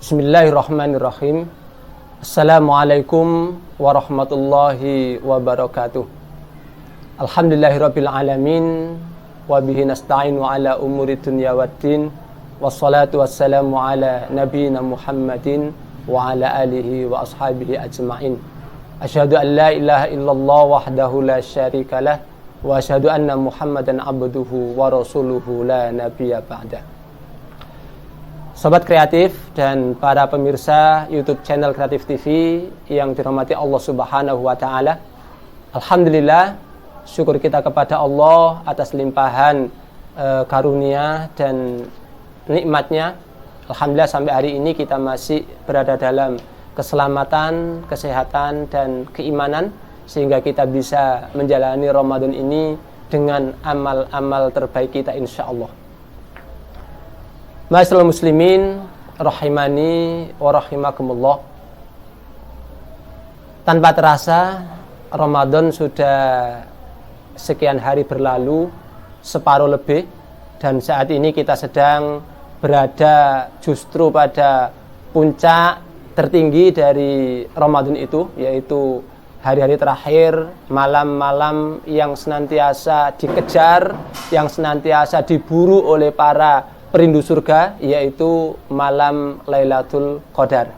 Bismillahirrahmanirrahim. Assalamualaikum warahmatullahi wabarakatuh. Alhamdulillahirabbil alamin wa bihi nasta'in wa ala umuri dunya waddin. Wassalatu wassalamu ala nabiyyina Muhammadin wa ala alihi wa ashabihi ajma'in. Asyhadu an la ilaha illallah wahdahu la syarikalah wa asyhadu anna Muhammadan abduhu wa rasuluhu la nabiyya ba'dah. Sobat kreatif dan para pemirsa YouTube channel Kreatif TV yang dirahmati Allah Subhanahu wa taala. Alhamdulillah, syukur kita kepada Allah atas limpahan karunia dan nikmatnya. Alhamdulillah sampai hari ini kita masih berada dalam keselamatan, kesehatan dan keimanan sehingga kita bisa menjalani Ramadan ini dengan amal-amal terbaik kita insyaallah. Ma'asyiral muslimin rahimani wa rahimakumullah. Tanpa terasa Ramadan sudah sekian hari berlalu, separuh lebih, dan saat ini kita sedang berada justru pada puncak tertinggi dari Ramadan itu, yaitu hari-hari terakhir, malam-malam yang senantiasa dikejar, yang senantiasa diburu oleh para perindu surga, yaitu malam Lailatul Qadar,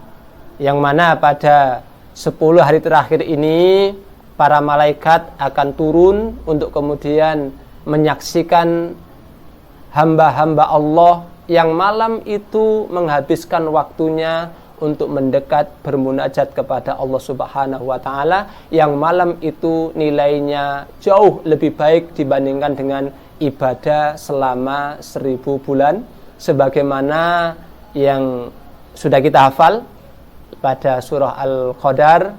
yang mana pada 10 hari terakhir ini para malaikat akan turun untuk kemudian menyaksikan hamba-hamba Allah yang malam itu menghabiskan waktunya untuk mendekat bermunajat kepada Allah Subhanahu wa taala, yang malam itu nilainya jauh lebih baik dibandingkan dengan ibadah selama 1000 bulan, sebagaimana yang sudah kita hafal pada surah Al-Qadar,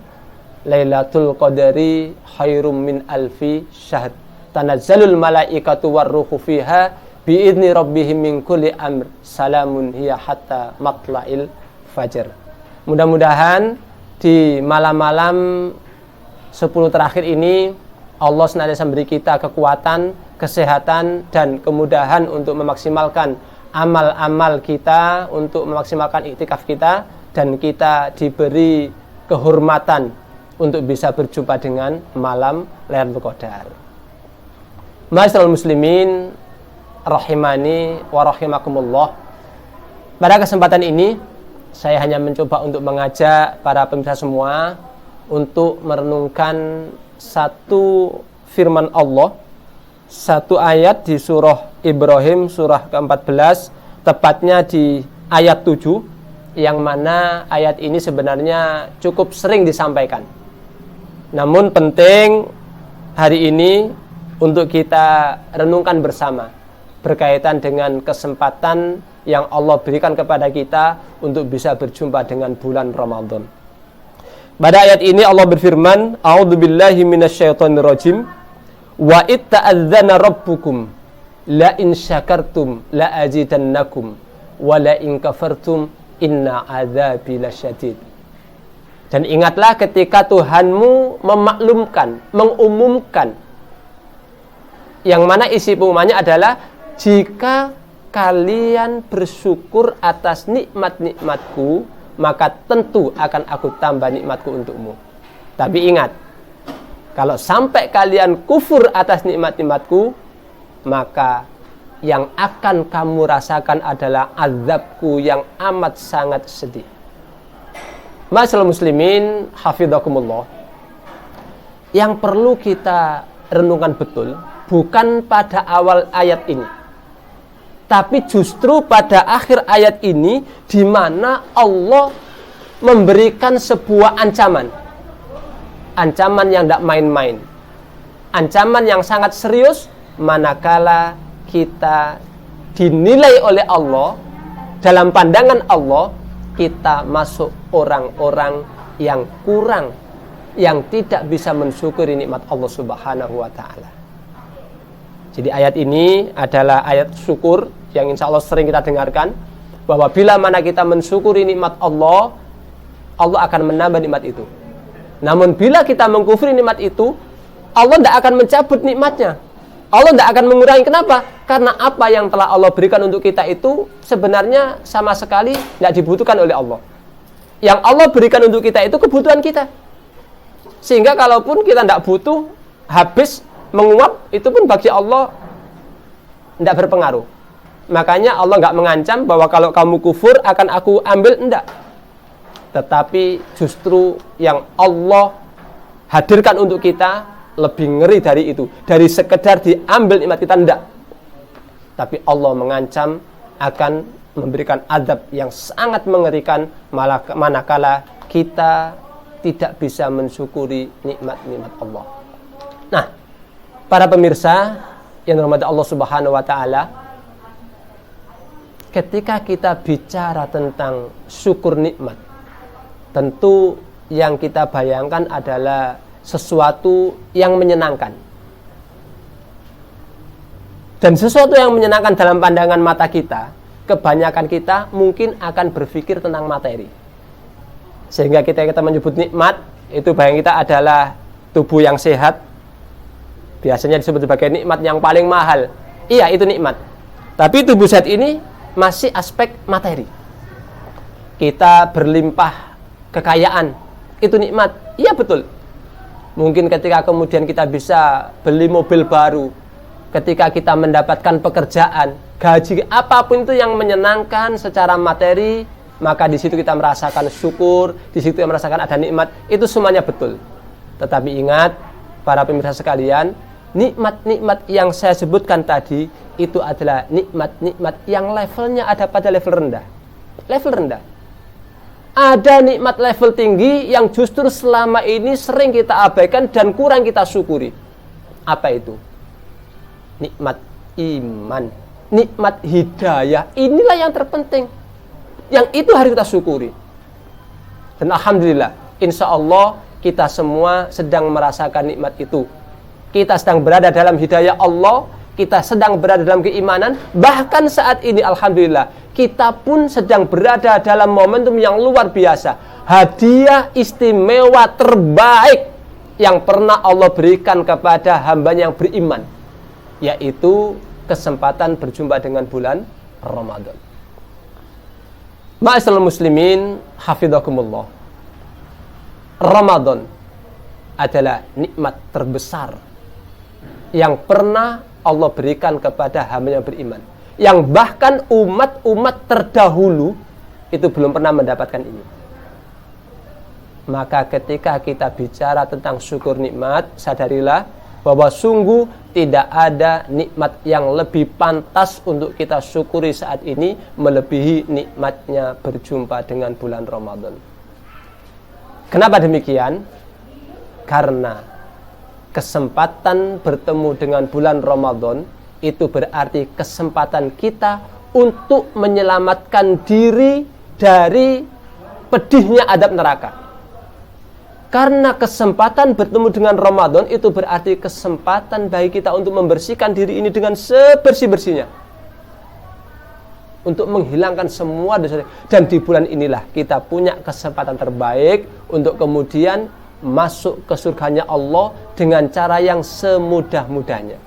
Lailatul Qadari khairum min alfi syahr, tanazzalul malaikatu warruhu fiha biidzni rabbihim min kulli amr, salamun hiya hatta matla'il fajr. Mudah-mudahan di malam-malam 10 terakhir ini Allah senantiasa memberi kita kekuatan, kesehatan, dan kemudahan untuk memaksimalkan amal-amal kita, untuk memaksimalkan iktikaf kita, dan kita diberi kehormatan untuk bisa berjumpa dengan malam Lailatul Qadar. Ma'asyiral muslimin rahimani wa rahimakumullah. Pada kesempatan ini saya hanya mencoba untuk mengajak para pemirsa semua untuk merenungkan satu firman Allah, satu ayat di surah Ibrahim, surah ke-14, tepatnya di ayat 7, yang mana ayat ini sebenarnya cukup sering disampaikan. Namun penting hari ini untuk kita renungkan bersama, berkaitan dengan kesempatan yang Allah berikan kepada kita untuk bisa berjumpa dengan bulan Ramadan. Pada ayat ini Allah berfirman, A'udzubillahi minasyaitonirrajim, wa itta'adzana rabbukum la in syakartum la azidannakum wa la in kafartum inna adzabi lasyadid. Dan ingatlah ketika Tuhanmu memaklumkan, mengumumkan, yang mana isi pengumumannya adalah, jika kalian bersyukur atas nikmat-nikmatku, maka tentu akan aku tambah nikmatku untukmu. Tapi ingat, kalau sampai kalian kufur atas nikmat-nikmatku, maka yang akan kamu rasakan adalah azabku yang amat sangat sedih. Ma'asyiral muslimin hafidhakumullah. Yang perlu kita renungkan betul, bukan pada awal ayat ini, tapi justru pada akhir ayat ini, di mana Allah memberikan sebuah ancaman. Ancaman yang tidak main-main. Ancaman yang sangat serius, manakala kita dinilai oleh Allah, dalam pandangan Allah, kita masuk orang-orang yang kurang, yang tidak bisa mensyukuri nikmat Allah Subhanahu wa ta'ala. Jadi ayat ini adalah ayat syukur yang insya Allah sering kita dengarkan, bahwa bila mana kita mensyukuri nikmat Allah, Allah akan menambah nikmat itu. Namun bila kita mengkufuri nikmat itu, Allah tidak akan mencabut nikmatnya. Allah tidak akan mengurangi. Kenapa? Karena apa yang telah Allah berikan untuk kita itu sebenarnya sama sekali tidak dibutuhkan oleh Allah. Yang Allah berikan untuk kita itu kebutuhan kita. Sehingga kalaupun kita tidak butuh, habis, menguap, itu pun bagi Allah tidak berpengaruh. Makanya Allah nggak mengancam bahwa kalau kamu kufur akan aku ambil, enggak. Tetapi justru yang Allah hadirkan untuk kita lebih ngeri dari itu. Dari sekedar diambil nikmat kita, enggak. Tapi Allah mengancam akan memberikan azab yang sangat mengerikan manakala kita tidak bisa mensyukuri nikmat-nikmat Allah. Nah, para pemirsa yang dirahmati Allah Subhanahu wa taala, ketika kita bicara tentang syukur nikmat, tentu yang kita bayangkan adalah sesuatu yang menyenangkan. Dan sesuatu yang menyenangkan dalam pandangan mata kita, kebanyakan kita mungkin akan berpikir tentang materi. Sehingga kita menyebut nikmat, itu bayang kita adalah tubuh yang sehat. Biasanya disebut sebagai nikmat yang paling mahal. Iya, itu nikmat. Tapi tubuh sehat ini masih aspek materi. Kita berlimpah kekayaan, itu nikmat. Iya, betul. Mungkin ketika kemudian kita bisa beli mobil baru, ketika kita mendapatkan pekerjaan, gaji, apapun itu yang menyenangkan secara materi, maka di situ kita merasakan syukur, di situ kita merasakan ada nikmat, itu semuanya betul. Tetapi ingat, para pemirsa sekalian, nikmat-nikmat yang saya sebutkan tadi, itu adalah nikmat-nikmat yang levelnya ada pada level rendah. Level rendah. Ada nikmat level tinggi yang justru selama ini sering kita abaikan dan kurang kita syukuri. Apa itu? Nikmat iman, nikmat hidayah, inilah yang terpenting. Yang itu harus kita syukuri. Dan alhamdulillah, insya Allah kita semua sedang merasakan nikmat itu. Kita sedang berada dalam hidayah Allah, kita sedang berada dalam keimanan. Bahkan saat ini alhamdulillah, kita pun sedang berada dalam momentum yang luar biasa. Hadiah istimewa terbaik yang pernah Allah berikan kepada hambanya yang beriman, yaitu kesempatan berjumpa dengan bulan Ramadan. Ma'asyiral muslimin, hafidhakumullah. Ramadan adalah nikmat terbesar yang pernah Allah berikan kepada hamba yang beriman, yang bahkan umat-umat terdahulu itu belum pernah mendapatkan ini. Maka ketika kita bicara tentang syukur nikmat, sadarilah bahwa sungguh tidak ada nikmat yang lebih pantas untuk kita syukuri saat ini melebihi nikmatnya berjumpa dengan bulan Ramadan. Kenapa demikian? Karena kesempatan bertemu dengan bulan Ramadan itu berarti kesempatan kita untuk menyelamatkan diri dari pedihnya adab neraka. Karena kesempatan bertemu dengan Ramadan itu berarti kesempatan bagi kita untuk membersihkan diri ini dengan sebersih-bersihnya, untuk menghilangkan semua dosa. Dan di bulan inilah kita punya kesempatan terbaik untuk kemudian masuk ke surganya Allah dengan cara yang semudah-mudahnya.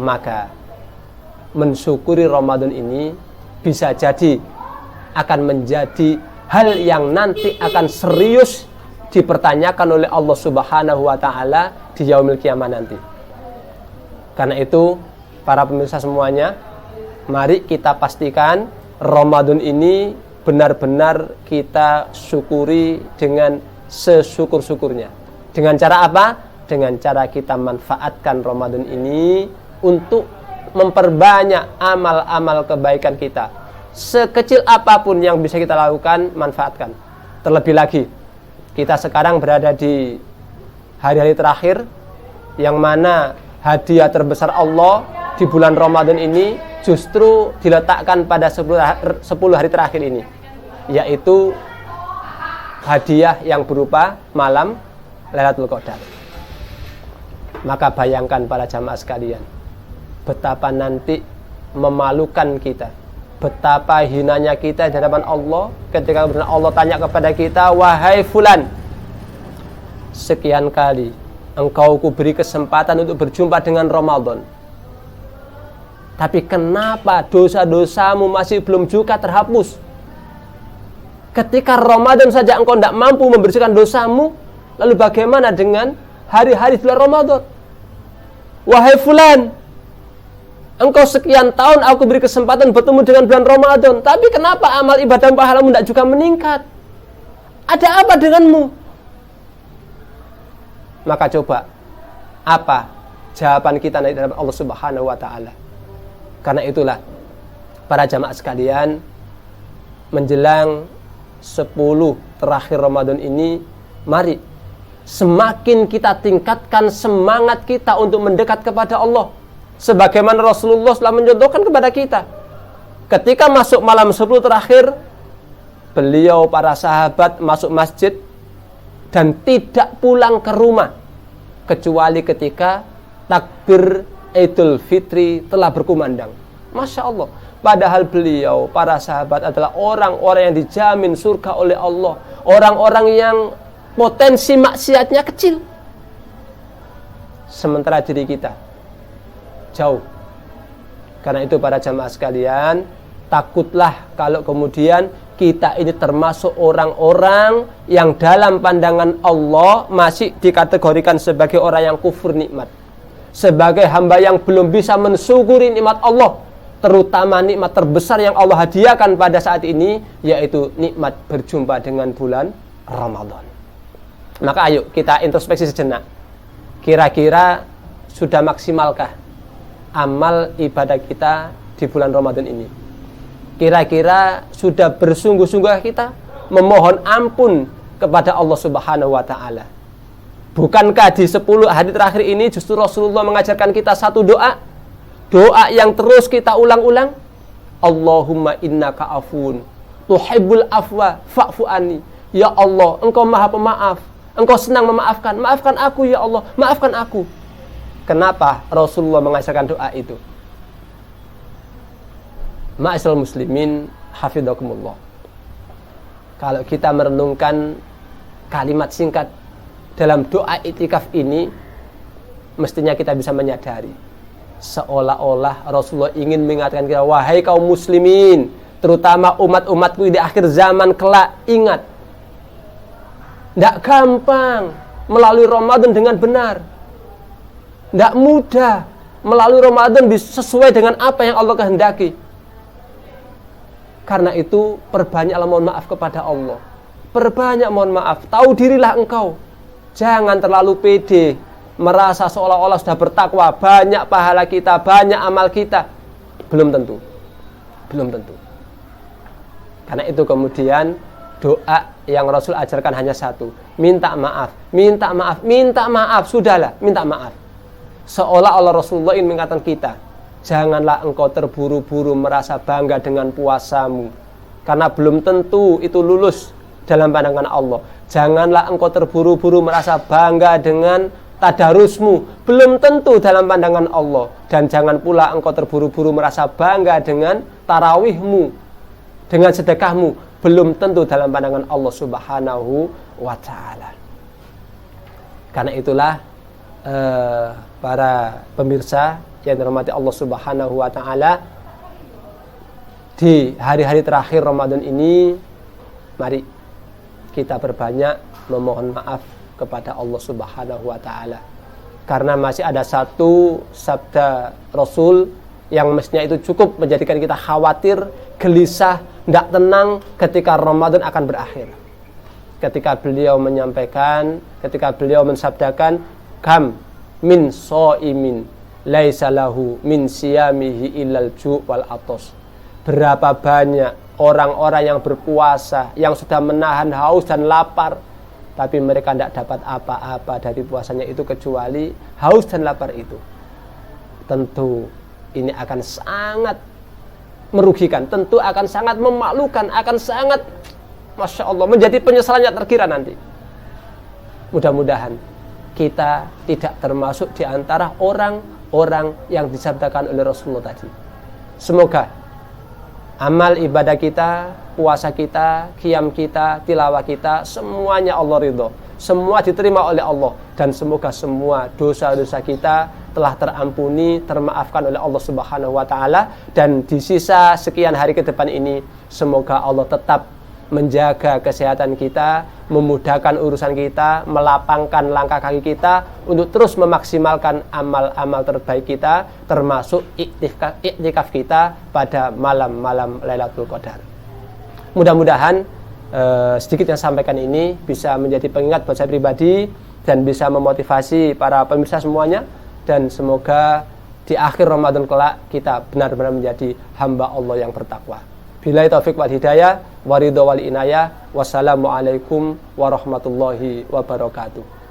Maka mensyukuri Ramadan ini bisa jadi akan menjadi hal yang nanti akan serius dipertanyakan oleh Allah Subhanahu wa taala di yaumil qiyamah nanti. Karena itu, para pemirsa semuanya, mari kita pastikan Ramadan ini benar-benar kita syukuri dengan sesyukur-syukurnya. Dengan cara apa? Dengan cara kita manfaatkan Ramadan ini untuk memperbanyak amal-amal kebaikan kita. Sekecil apapun yang bisa kita lakukan, manfaatkan. Terlebih lagi, kita sekarang berada di hari-hari terakhir, yang mana hadiah terbesar Allah di bulan Ramadan ini justru diletakkan pada 10 hari terakhir ini, yaitu hadiah yang berupa malam Lailatul Qadar. Maka bayangkan para jamaah sekalian, betapa nanti memalukan kita, betapa hinanya kita di hadapan Allah ketika Allah tanya kepada kita, wahai fulan, sekian kali engkau kuberi kesempatan untuk berjumpa dengan Ramadan. Tapi kenapa dosa-dosamu masih belum juga terhapus? Ketika Ramadan saja engkau tidak mampu membersihkan dosamu, lalu bagaimana dengan hari-hari bulan Ramadan? Wahai fulan, engkau sekian tahun aku beri kesempatan bertemu dengan bulan Ramadan, tapi kenapa amal ibadah pahalamu tidak juga meningkat? Ada apa denganmu? Maka coba, apa jawaban kita nanti dalam Allah Subhanahu wa Ta'ala? Karena itulah, para jamaah sekalian, menjelang 10 terakhir Ramadan ini, mari semakin kita tingkatkan semangat kita untuk mendekat kepada Allah. Sebagaimana Rasulullah telah mencontohkan kepada kita. Ketika masuk malam 10 terakhir, beliau, para sahabat masuk masjid dan tidak pulang ke rumah kecuali ketika takbir Idul Fitri telah berkumandang. Masya Allah. Padahal beliau, para sahabat adalah orang-orang yang dijamin surga oleh Allah. Orang-orang yang potensi maksiatnya kecil. Sementara diri kita jauh. Karena itu para jamaah sekalian, takutlah kalau kemudian kita ini termasuk orang-orang yang dalam pandangan Allah masih dikategorikan sebagai orang yang kufur nikmat. Sebagai hamba yang belum bisa mensyukuri nikmat Allah, terutama nikmat terbesar yang Allah hadiahkan pada saat ini, yaitu nikmat berjumpa dengan bulan Ramadan. Maka ayo kita introspeksi sejenak. Kira-kira sudah maksimalkah amal ibadah kita di bulan Ramadan ini? Kira-kira sudah bersungguh-sungguh kita memohon ampun kepada Allah Subhanahu wa Ta'ala? Bukankah di 10 hari terakhir ini justru Rasulullah mengajarkan kita satu doa? Doa yang terus kita ulang-ulang. Allahumma innaka afun tuhibbul afwa fa'fu anni. Ya Allah, engkau maha pemaaf, engkau senang memaafkan. Maafkan aku ya Allah, maafkan aku. Kenapa Rasulullah mengajarkan doa itu? Ma'asyiral muslimin hafidhakumullah. Kalau kita merenungkan kalimat singkat dalam doa iktikaf ini, mestinya kita bisa menyadari seolah-olah Rasulullah ingin mengingatkan kita, wahai kaum muslimin, terutama umat-umatku di akhir zaman kelak, ingat, tidak gampang melalui Ramadan dengan benar, tidak mudah melalui Ramadan sesuai dengan apa yang Allah kehendaki. Karena itu perbanyaklah mohon maaf kepada Allah, perbanyak mohon maaf. Tahu dirilah engkau, jangan terlalu pede, merasa seolah-olah sudah bertakwa, banyak pahala kita, banyak amal kita. Belum tentu. Belum tentu. Karena itu kemudian doa yang Rasul ajarkan hanya satu, minta maaf, minta maaf, minta maaf, sudahlah, minta maaf. Seolah-olah Rasulullah ingin mengatakan kita, janganlah engkau terburu-buru merasa bangga dengan puasamu, karena belum tentu itu lulus dalam pandangan Allah. Janganlah engkau terburu-buru merasa bangga dengan tadarusmu, belum tentu dalam pandangan Allah. Dan jangan pula engkau terburu-buru merasa bangga dengan tarawihmu, dengan sedekahmu, belum tentu dalam pandangan Allah Subhanahu wa Ta'ala. Karena itulah para pemirsa yang dirahmati Allah Subhanahu wa Ta'ala, di hari-hari terakhir Ramadan ini, mari kita berbanyak memohon maaf kepada Allah Subhanahu wa Ta'ala. Karena masih ada satu sabda Rasul yang mestinya itu cukup menjadikan kita khawatir, gelisah, tidak tenang ketika Ramadan akan berakhir. Ketika beliau menyampaikan, ketika beliau mensabdakan, kam min so'imin laisa lahu min siyamihi illal ju' wal atos. Berapa banyak orang-orang yang berpuasa, yang sudah menahan haus dan lapar, tapi mereka tidak dapat apa-apa dari puasanya itu kecuali haus dan lapar itu. Tentu ini akan sangat merugikan, tentu akan sangat memalukan, akan sangat, Masya Allah, menjadi penyesalannya terkira nanti. Mudah-mudahan kita tidak termasuk di antara orang-orang yang disabdakan oleh Rasulullah tadi. Semoga amal ibadah kita, puasa kita, qiyam kita, tilawah kita, semuanya Allah ridho, semua diterima oleh Allah, dan semoga semua dosa-dosa kita telah terampuni, termaafkan oleh Allah Subhanahu wa taala, dan di sisa sekian hari ke depan ini semoga Allah tetap menjaga kesehatan kita, memudahkan urusan kita, melapangkan langkah kaki kita untuk terus memaksimalkan amal-amal terbaik kita, termasuk iktikaf kita pada malam-malam Lailatul Qadar. Mudah-mudahan sedikit yang sampaikan ini bisa menjadi pengingat buat saya pribadi dan bisa memotivasi para pemirsa semuanya, dan semoga di akhir Ramadan kelak kita benar-benar menjadi hamba Allah yang bertakwa. Billahi taufiq wal hidayah, waridho wal inayah, wassalamualaikum warahmatullahi wabarakatuh.